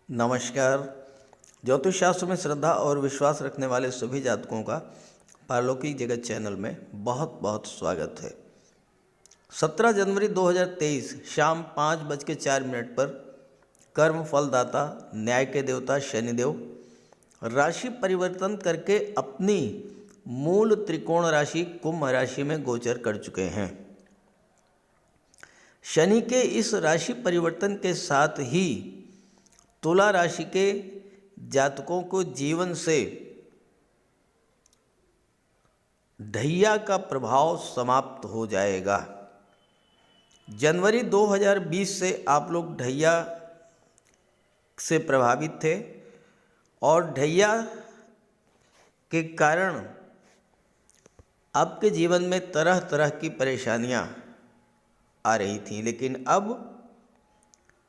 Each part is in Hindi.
नमस्कार। ज्योतिष शास्त्र में श्रद्धा और विश्वास रखने वाले सभी जातकों का पारलौकिक जगत चैनल में बहुत बहुत स्वागत है। 17 जनवरी 2023 शाम 5:04 पर कर्म फलदाता न्याय के देवता शनिदेव राशि परिवर्तन करके अपनी मूल त्रिकोण राशि कुंभ राशि में गोचर कर चुके हैं। शनि के इस राशि परिवर्तन के साथ ही तुला राशि के जातकों को जीवन से ढैया का प्रभाव समाप्त हो जाएगा। जनवरी 2020 से आप लोग ढैया से प्रभावित थे और ढैया के कारण आपके जीवन में तरह तरह की परेशानियां आ रही थी, लेकिन अब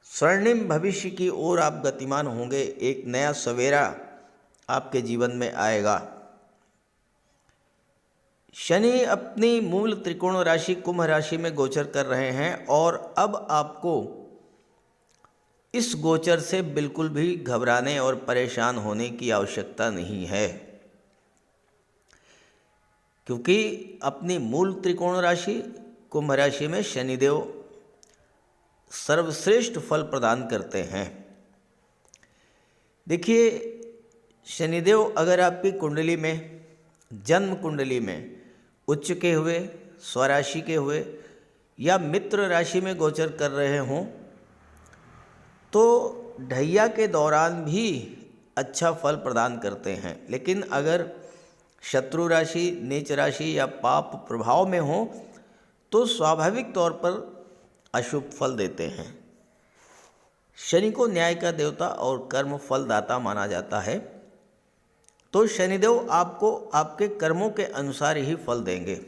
स्वर्णिम भविष्य की ओर आप गतिमान होंगे। एक नया सवेरा आपके जीवन में आएगा। शनि अपनी मूल त्रिकोण राशि कुंभ राशि में गोचर कर रहे हैं और अब आपको इस गोचर से बिल्कुल भी घबराने और परेशान होने की आवश्यकता नहीं है, क्योंकि अपनी मूल त्रिकोण राशि कुंभ राशि में शनिदेव सर्वश्रेष्ठ फल प्रदान करते हैं। देखिए, शनिदेव अगर आपकी कुंडली में, जन्म कुंडली में उच्च के हुए, स्वराशि के हुए या मित्र राशि में गोचर कर रहे हों तो ढैया के दौरान भी अच्छा फल प्रदान करते हैं, लेकिन अगर शत्रु राशि, नीच राशि या पाप प्रभाव में हो तो स्वाभाविक तौर पर अशुभ फल देते हैं। शनि को न्याय का देवता और कर्म फलदाता माना जाता है, तो शनिदेव आपको आपके कर्मों के अनुसार ही फल देंगे।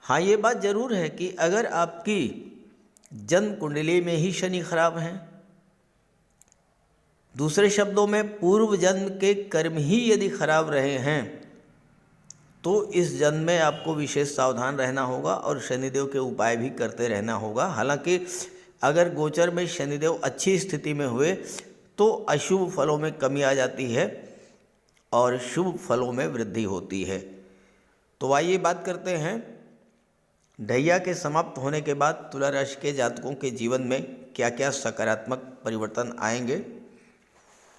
हाँ, ये बात जरूर है कि अगर आपकी जन्म कुंडली में ही शनि खराब है, दूसरे शब्दों में पूर्व जन्म के कर्म ही यदि खराब रहे हैं, तो इस जन्म में आपको विशेष सावधान रहना होगा और शनिदेव के उपाय भी करते रहना होगा। हालांकि अगर गोचर में शनिदेव अच्छी स्थिति में हुए तो अशुभ फलों में कमी आ जाती है और शुभ फलों में वृद्धि होती है। तो आइए बात करते हैं ढैया के समाप्त होने के बाद तुला राशि के जातकों के जीवन में क्या क्या सकारात्मक परिवर्तन आएंगे।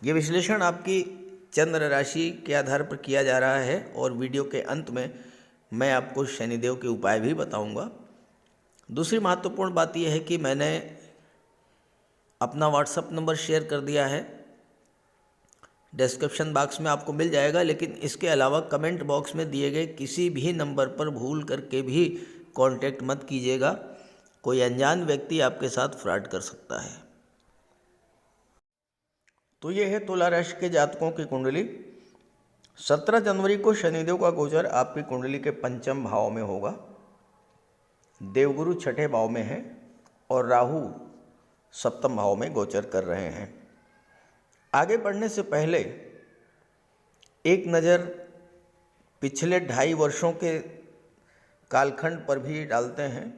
ये विश्लेषण आपकी चंद्र राशि के आधार पर किया जा रहा है और वीडियो के अंत में मैं आपको शनिदेव के उपाय भी बताऊंगा। दूसरी महत्वपूर्ण बात यह है कि मैंने अपना व्हाट्सएप नंबर शेयर कर दिया है, डिस्क्रिप्शन बॉक्स में आपको मिल जाएगा, लेकिन इसके अलावा कमेंट बॉक्स में दिए गए किसी भी नंबर पर भूल करके भी कांटेक्ट मत कीजिएगा। कोई अनजान व्यक्ति आपके साथ फ्रॉड कर सकता है। तो ये है तुला राशि के जातकों की कुंडली। 17 जनवरी को शनिदेव का गोचर आपकी कुंडली के पंचम भाव में होगा। देवगुरु छठे भाव में है और राहु सप्तम भाव में गोचर कर रहे हैं। आगे बढ़ने से पहले एक नज़र पिछले 2.5 वर्षों के कालखंड पर भी डालते हैं,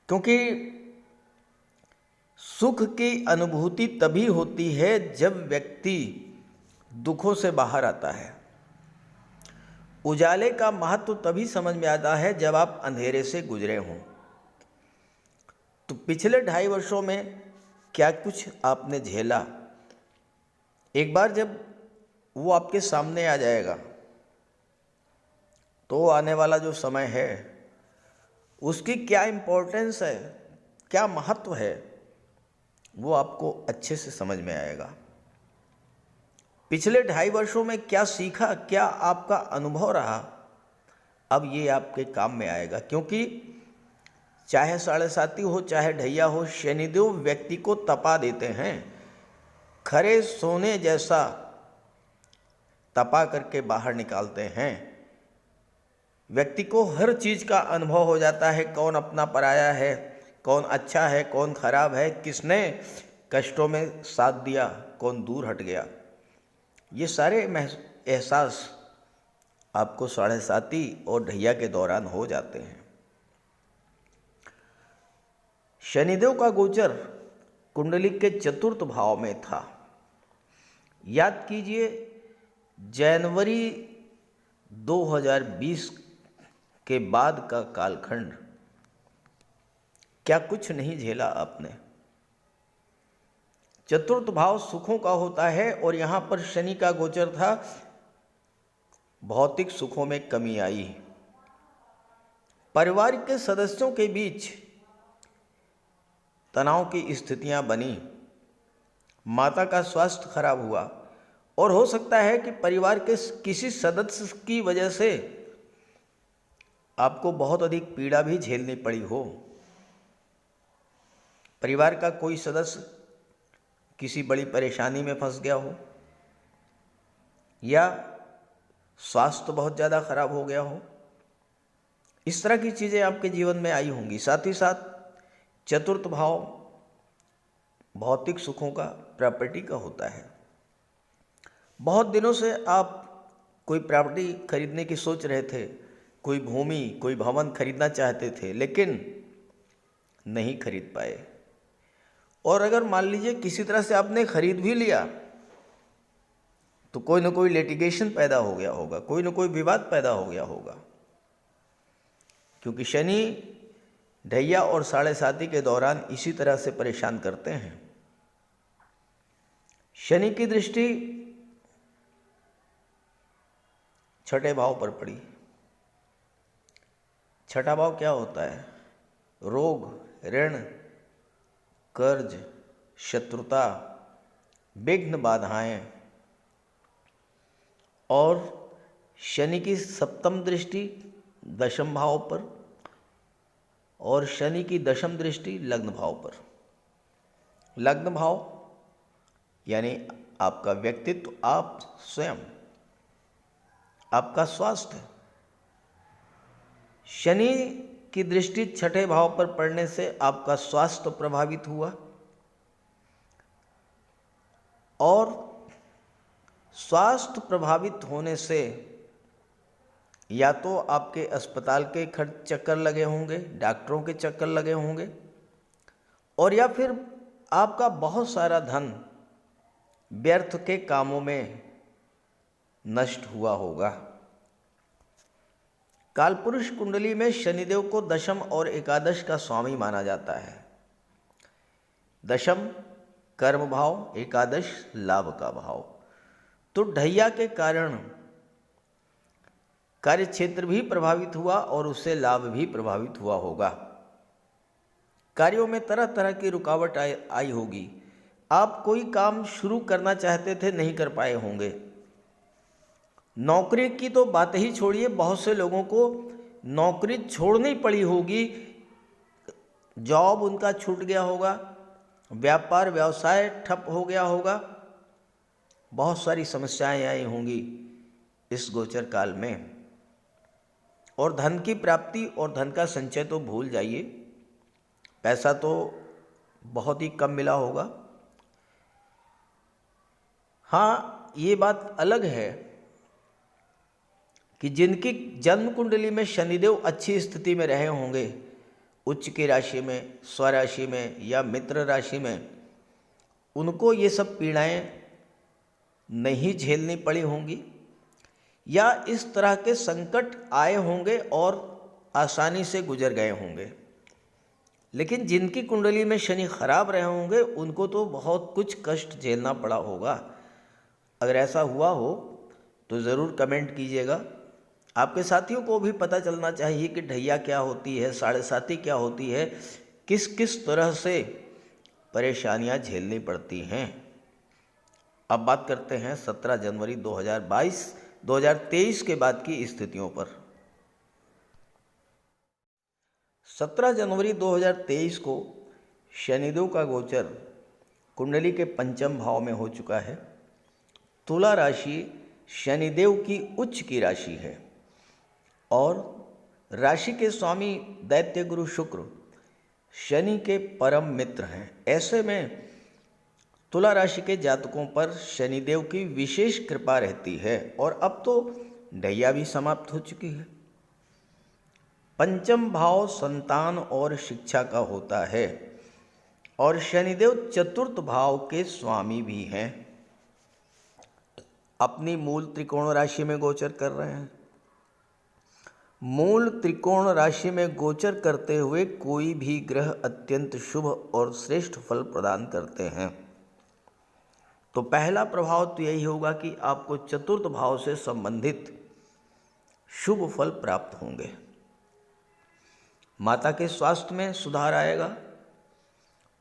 क्योंकि सुख की अनुभूति तभी होती है जब व्यक्ति दुखों से बाहर आता है। उजाले का महत्व तभी समझ में आता है जब आप अंधेरे से गुजरे हों। तो पिछले 2.5 वर्षों में क्या कुछ आपने झेला, एक बार जब वो आपके सामने आ जाएगा तो आने वाला जो समय है उसकी क्या इम्पोर्टेंस है, क्या महत्व है, वो आपको अच्छे से समझ में आएगा। पिछले 2.5 वर्षों में क्या सीखा, क्या आपका अनुभव रहा, अब ये आपके काम में आएगा। क्योंकि चाहे 7.5 हो चाहे ढैया हो, शनिदेव व्यक्ति को तपा देते हैं। खरे सोने जैसा तपा करके बाहर निकालते हैं। व्यक्ति को हर चीज का अनुभव हो जाता है, कौन अपना पराया है, कौन अच्छा है, कौन खराब है, किसने कष्टों में साथ दिया, कौन दूर हट गया। ये सारे एहसास आपको 7.5 और ढैया के दौरान हो जाते हैं। शनिदेव का गोचर कुंडली के चतुर्थ भाव में था। याद कीजिए, जनवरी 2020 के बाद का कालखंड क्या कुछ नहीं झेला आपने। चतुर्थ भाव सुखों का होता है और यहाँ पर शनि का गोचर था, भौतिक सुखों में कमी आई, परिवार के सदस्यों के बीच तनाव की स्थितियां बनी, माता का स्वास्थ्य खराब हुआ और हो सकता है कि परिवार के किसी सदस्य की वजह से आपको बहुत अधिक पीड़ा भी झेलनी पड़ी हो। परिवार का कोई सदस्य किसी बड़ी परेशानी में फंस गया हो या स्वास्थ्य बहुत ज़्यादा खराब हो गया हो, इस तरह की चीज़ें आपके जीवन में आई होंगी। साथ ही साथ चतुर्थ भाव भौतिक सुखों का, प्रॉपर्टी का होता है। बहुत दिनों से आप कोई प्रॉपर्टी खरीदने की सोच रहे थे, कोई भूमि, कोई भवन खरीदना चाहते थे, लेकिन नहीं खरीद पाए। और अगर मान लीजिए किसी तरह से आपने खरीद भी लिया तो कोई ना कोई लिटिगेशन पैदा हो गया होगा, कोई ना कोई विवाद पैदा हो गया होगा, क्योंकि शनि ढैया और साढ़े साती के दौरान इसी तरह से परेशान करते हैं। शनि की दृष्टि छठे भाव पर पड़ी। छठा भाव क्या होता है? रोग, ऋण, कर्ज, शत्रुता, विघ्न, बाधाएं। और शनि की सप्तम दृष्टि दशम भाव पर और शनि की दशम दृष्टि लग्न भाव पर। लग्न भाव यानी आपका व्यक्तित्व, आप स्वयं, आपका स्वास्थ्य। शनि की दृष्टि छठे भाव पर पड़ने से आपका स्वास्थ्य प्रभावित हुआ और स्वास्थ्य प्रभावित होने से या तो आपके अस्पताल के खर्च चक्कर लगे होंगे, डॉक्टरों के चक्कर लगे होंगे, और या फिर आपका बहुत सारा धन व्यर्थ के कामों में नष्ट हुआ होगा। कालपुरुष कुंडली में शनिदेव को दशम और एकादश का स्वामी माना जाता है। दशम कर्म भाव, एकादश लाभ का भाव। तो ढैया के कारण कार्य क्षेत्र भी प्रभावित हुआ और उससे लाभ भी प्रभावित हुआ होगा। कार्यों में तरह तरह की रुकावट आई होगी। आप कोई काम शुरू करना चाहते थे, नहीं कर पाए होंगे। नौकरी की तो बात ही छोड़िए, बहुत से लोगों को नौकरी छोड़नी पड़ी होगी, जॉब उनका छूट गया होगा, व्यापार व्यवसाय ठप हो गया होगा, बहुत सारी समस्याएं आई होंगी इस गोचर काल में। और धन की प्राप्ति और धन का संचय तो भूल जाइए, पैसा तो बहुत ही कम मिला होगा। हाँ, ये बात अलग है कि जिनकी जन्म कुंडली में शनिदेव अच्छी स्थिति में रहे होंगे, उच्च की राशि में, स्वराशि में या मित्र राशि में, उनको ये सब पीड़ाएं नहीं झेलनी पड़ी होंगी या इस तरह के संकट आए होंगे और आसानी से गुजर गए होंगे। लेकिन जिनकी कुंडली में शनि खराब रहे होंगे, उनको तो बहुत कुछ कष्ट झेलना पड़ा होगा। अगर ऐसा हुआ हो तो ज़रूर कमेंट कीजिएगा। आपके साथियों को भी पता चलना चाहिए कि ढैया क्या होती है, साढ़े साती क्या होती है, किस किस तरह से परेशानियां झेलनी पड़ती हैं। अब बात करते हैं 17 जनवरी 2023 के बाद की स्थितियों पर। 17 जनवरी 2023 को शनिदेव का गोचर कुंडली के पंचम भाव में हो चुका है। तुला राशि शनिदेव की उच्च की राशि है और राशि के स्वामी दैत्य गुरु शुक्र शनि के परम मित्र हैं। ऐसे में तुला राशि के जातकों पर शनिदेव की विशेष कृपा रहती है और अब तो ढैया भी समाप्त हो चुकी है। पंचम भाव संतान और शिक्षा का होता है और शनिदेव चतुर्थ भाव के स्वामी भी हैं, अपनी मूल त्रिकोण राशि में गोचर कर रहे हैं। मूल त्रिकोण राशि में गोचर करते हुए कोई भी ग्रह अत्यंत शुभ और श्रेष्ठ फल प्रदान करते हैं। तो पहला प्रभाव तो यही होगा कि आपको चतुर्थ भाव से संबंधित शुभ फल प्राप्त होंगे। माता के स्वास्थ्य में सुधार आएगा,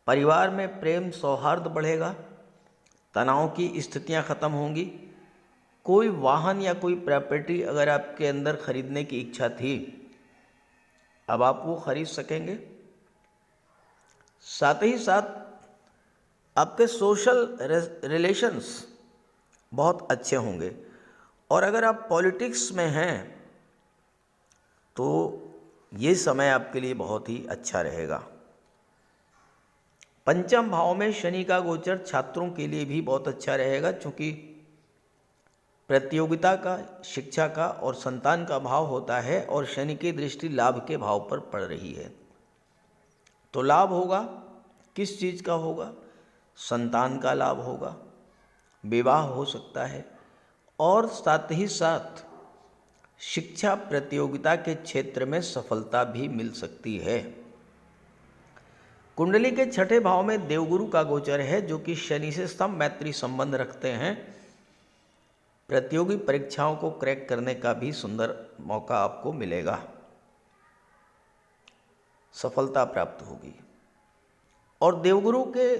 परिवार में प्रेम सौहार्द बढ़ेगा, तनाव की स्थितियां खत्म होंगी। कोई वाहन या कोई प्रॉपर्टी अगर आपके अंदर खरीदने की इच्छा थी, अब आप वो खरीद सकेंगे। साथ ही साथ आपके सोशल रिलेशंस बहुत अच्छे होंगे। और अगर आप पॉलिटिक्स में हैं तो ये समय आपके लिए बहुत ही अच्छा रहेगा। पंचम भाव में शनि का गोचर छात्रों के लिए भी बहुत अच्छा रहेगा, क्योंकि प्रतियोगिता का, शिक्षा का और संतान का भाव होता है और शनि की दृष्टि लाभ के भाव पर पड़ रही है। तो लाभ होगा, किस चीज़ का होगा? संतान का लाभ होगा, विवाह हो सकता है और साथ ही साथ शिक्षा प्रतियोगिता के क्षेत्र में सफलता भी मिल सकती है। कुंडली के छठे भाव में देवगुरु का गोचर है, जो कि शनि से सम मैत्री संबंध रखते हैं। प्रतियोगी परीक्षाओं को क्रैक करने का भी सुंदर मौका आपको मिलेगा, सफलता प्राप्त होगी। और देवगुरु के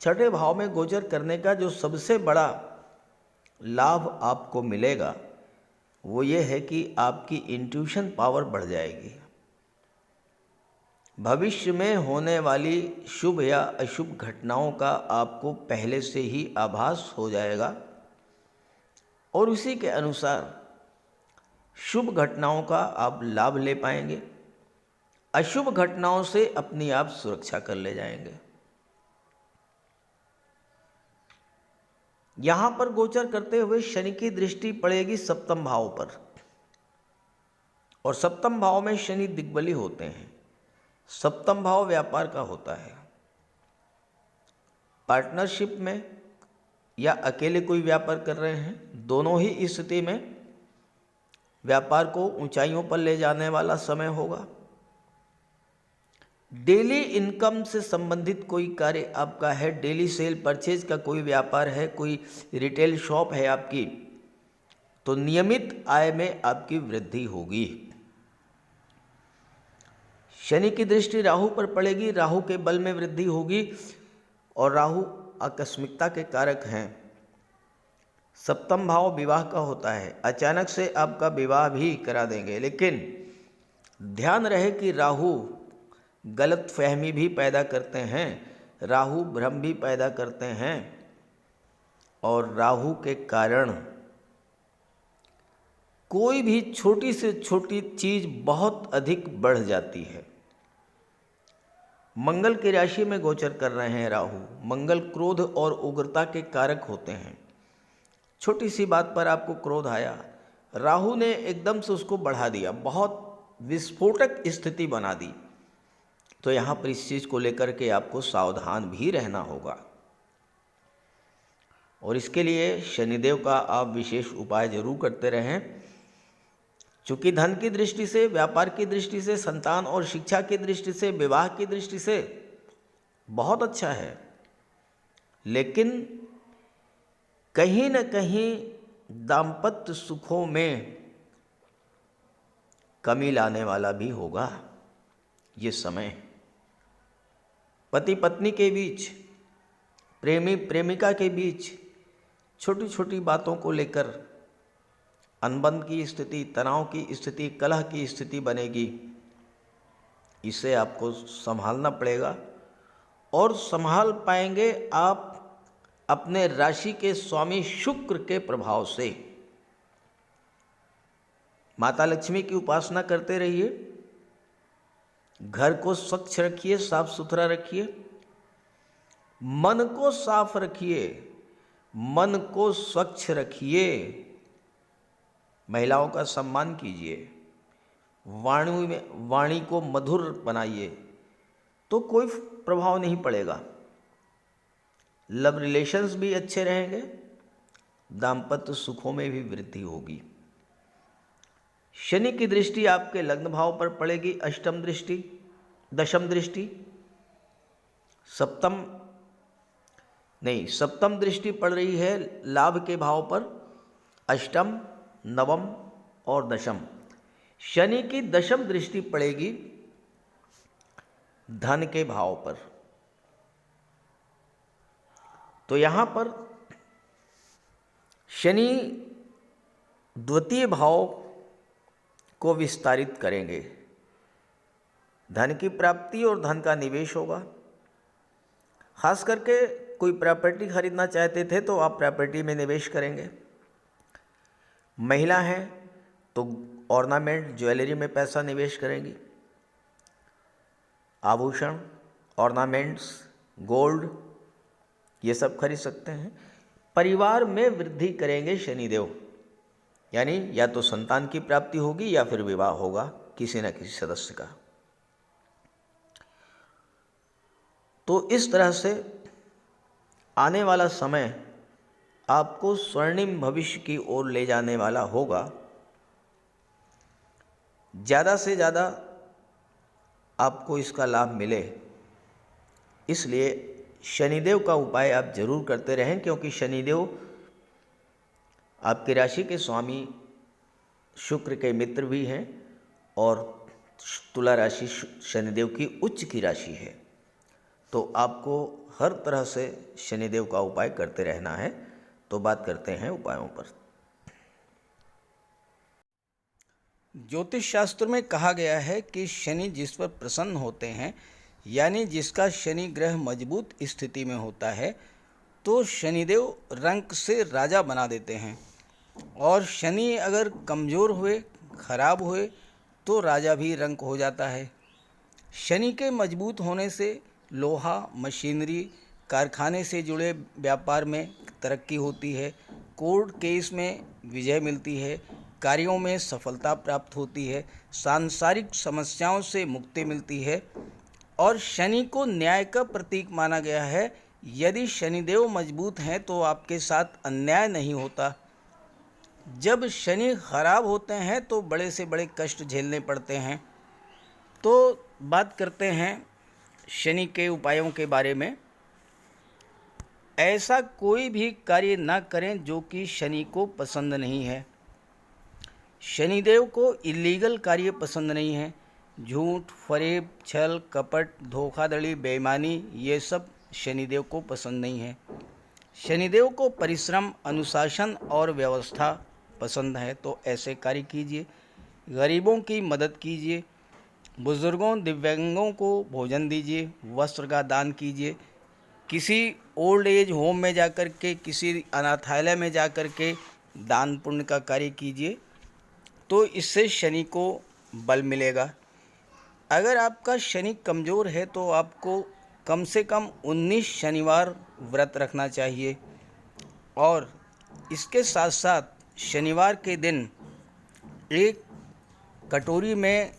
छठे भाव में गोचर करने का जो सबसे बड़ा लाभ आपको मिलेगा वो ये है कि आपकी इंट्यूशन पावर बढ़ जाएगी। भविष्य में होने वाली शुभ या अशुभ घटनाओं का आपको पहले से ही आभास हो जाएगा और उसी के अनुसार शुभ घटनाओं का आप लाभ ले पाएंगे, अशुभ घटनाओं से अपनी आप सुरक्षा कर ले जाएंगे। यहां पर गोचर करते हुए शनि की दृष्टि पड़ेगी सप्तम भाव पर, और सप्तम भाव में शनि दिग्बली होते हैं। सप्तम भाव व्यापार का होता है। पार्टनरशिप में या अकेले कोई व्यापार कर रहे हैं, दोनों ही स्थिति में व्यापार को ऊंचाइयों पर ले जाने वाला समय होगा। डेली इनकम से संबंधित कोई कार्य आपका है, डेली सेल परचेज का कोई व्यापार है, कोई रिटेल शॉप है आपकी, तो नियमित आय में आपकी वृद्धि होगी। शनि की दृष्टि राहु पर पड़ेगी, राहु के बल में वृद्धि होगी और राहु आकस्मिकता के कारक हैं। सप्तम भाव विवाह का होता है, अचानक से आपका विवाह भी करा देंगे, लेकिन ध्यान रहे कि राहु गलत फहमी भी पैदा करते हैं, राहु भ्रम भी पैदा करते हैं और राहु के कारण कोई भी छोटी से छोटी चीज बहुत अधिक बढ़ जाती है। मंगल की राशि में गोचर कर रहे हैं राहु। मंगल क्रोध और उग्रता के कारक होते हैं। छोटी सी बात पर आपको क्रोध आया, राहु ने एकदम से उसको बढ़ा दिया, बहुत विस्फोटक स्थिति बना दी। तो यहाँ पर इस चीज़ को लेकर के आपको सावधान भी रहना होगा और इसके लिए शनिदेव का आप विशेष उपाय जरूर करते रहें। चूँकि धन की दृष्टि से, व्यापार की दृष्टि से, संतान और शिक्षा की दृष्टि से, विवाह की दृष्टि से बहुत अच्छा है, लेकिन कहीं न कहीं दाम्पत्य सुखों में कमी लाने वाला भी होगा ये समय। पति पत्नी के बीच, प्रेमी प्रेमिका के बीच छोटी छोटी बातों को लेकर अनबन की स्थिति, तनाव की स्थिति, कलह की स्थिति बनेगी। इसे आपको संभालना पड़ेगा और संभाल पाएंगे आप अपने राशि के स्वामी शुक्र के प्रभाव से। माता लक्ष्मी की उपासना करते रहिए, घर को स्वच्छ रखिए, साफ सुथरा रखिए, मन को साफ रखिए, मन को स्वच्छ रखिए, महिलाओं का सम्मान कीजिए, वाणी को मधुर बनाइए, तो कोई प्रभाव नहीं पड़ेगा। लव रिलेशंस भी अच्छे रहेंगे, दाम्पत्य सुखों में भी वृद्धि होगी। शनि की दृष्टि आपके लग्न भाव पर पड़ेगी, अष्टम दृष्टि, दशम दृष्टि, सप्तम दृष्टि पड़ रही है लाभ के भाव पर, अष्टम, नवम और दशम। शनि की दशम दृष्टि पड़ेगी धन के भाव पर। तो यहां पर शनि द्वितीय भाव को विस्तारित करेंगे। धन की प्राप्ति और धन का निवेश होगा। खास करके कोई प्रॉपर्टी खरीदना चाहते थे तो आप प्रॉपर्टी में निवेश करेंगे। महिला हैं तो ऑर्नामेंट, ज्वेलरी में पैसा निवेश करेंगी। आभूषण, ऑर्नामेंट्स, गोल्ड, ये सब खरीद सकते हैं। परिवार में वृद्धि करेंगे शनिदेव, यानी या तो संतान की प्राप्ति होगी या फिर विवाह होगा किसी न किसी सदस्य का। तो इस तरह से आने वाला समय आपको स्वर्णिम भविष्य की ओर ले जाने वाला होगा। ज़्यादा से ज़्यादा आपको इसका लाभ मिले, इसलिए शनिदेव का उपाय आप जरूर करते रहें, क्योंकि शनिदेव आपकी राशि के स्वामी शुक्र के मित्र भी हैं और तुला राशि शनिदेव की उच्च की राशि है। तो आपको हर तरह से शनिदेव का उपाय करते रहना है। तो बात करते हैं उपायों पर। ज्योतिष शास्त्र में कहा गया है कि शनि जिस पर प्रसन्न होते हैं, यानी जिसका शनि ग्रह मजबूत स्थिति में होता है, तो शनिदेव रंक से राजा बना देते हैं। और शनि अगर कमज़ोर हुए, खराब हुए, तो राजा भी रंक हो जाता है। शनि के मजबूत होने से लोहा, मशीनरी, कारखाने से जुड़े व्यापार में तरक्की होती है, कोर्ट केस में विजय मिलती है, कार्यों में सफलता प्राप्त होती है, सांसारिक समस्याओं से मुक्ति मिलती है। और शनि को न्याय का प्रतीक माना गया है। यदि शनिदेव मजबूत हैं तो आपके साथ अन्याय नहीं होता। जब शनि खराब होते हैं तो बड़े से बड़े कष्ट झेलने पड़ते हैं। तो बात करते हैं शनि के उपायों के बारे में। ऐसा कोई भी कार्य ना करें जो कि शनि को पसंद नहीं है। शनिदेव को इलीगल कार्य पसंद नहीं है। झूठ, फरेब, छल, कपट, धोखाधड़ी, बेईमानी, ये सब शनिदेव को पसंद नहीं है। शनिदेव को परिश्रम, अनुशासन और व्यवस्था पसंद है। तो ऐसे कार्य कीजिए। गरीबों की मदद कीजिए, बुजुर्गों, दिव्यांगों को भोजन दीजिए, वस्त्र का दान कीजिए, किसी ओल्ड एज होम में जाकर के, किसी अनाथालय में जाकर के दान पुण्य का कार्य कीजिए। तो इससे शनि को बल मिलेगा। अगर आपका शनि कमज़ोर है तो आपको कम से कम 19 शनिवार व्रत रखना चाहिए। और इसके साथ साथ शनिवार के दिन एक कटोरी में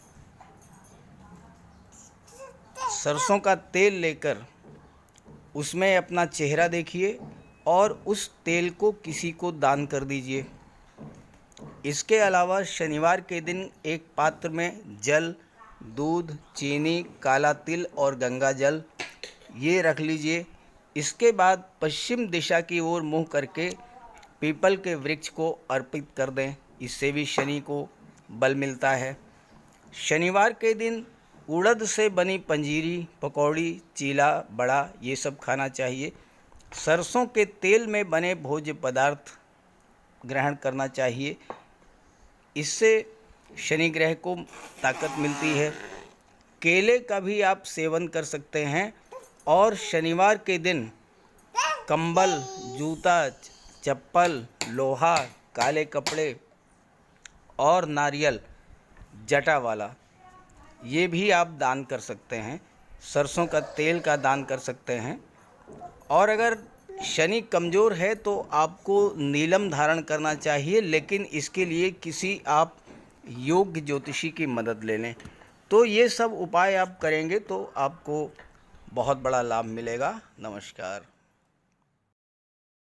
सरसों का तेल लेकर उसमें अपना चेहरा देखिए और उस तेल को किसी को दान कर दीजिए। इसके अलावा शनिवार के दिन एक पात्र में जल, दूध, चीनी, काला तिल और गंगा जल ये रख लीजिए। इसके बाद पश्चिम दिशा की ओर मुँह करके पीपल के वृक्ष को अर्पित कर दें। इससे भी शनि को बल मिलता है। शनिवार के दिन उड़द से बनी पंजीरी, पकौड़ी, चीला, बड़ा ये सब खाना चाहिए। सरसों के तेल में बने भोज्य पदार्थ ग्रहण करना चाहिए। इससे शनि ग्रह को ताकत मिलती है। केले का भी आप सेवन कर सकते हैं। और शनिवार के दिन कंबल, जूता, चप्पल, लोहा, काले कपड़े और नारियल जटा वाला ये भी आप दान कर सकते हैं। सरसों का तेल का दान कर सकते हैं। और अगर शनि कमज़ोर है तो आपको नीलम धारण करना चाहिए, लेकिन इसके लिए किसी आप योग्य ज्योतिषी की मदद ले लें। तो ये सब उपाय आप करेंगे तो आपको बहुत बड़ा लाभ मिलेगा। नमस्कार।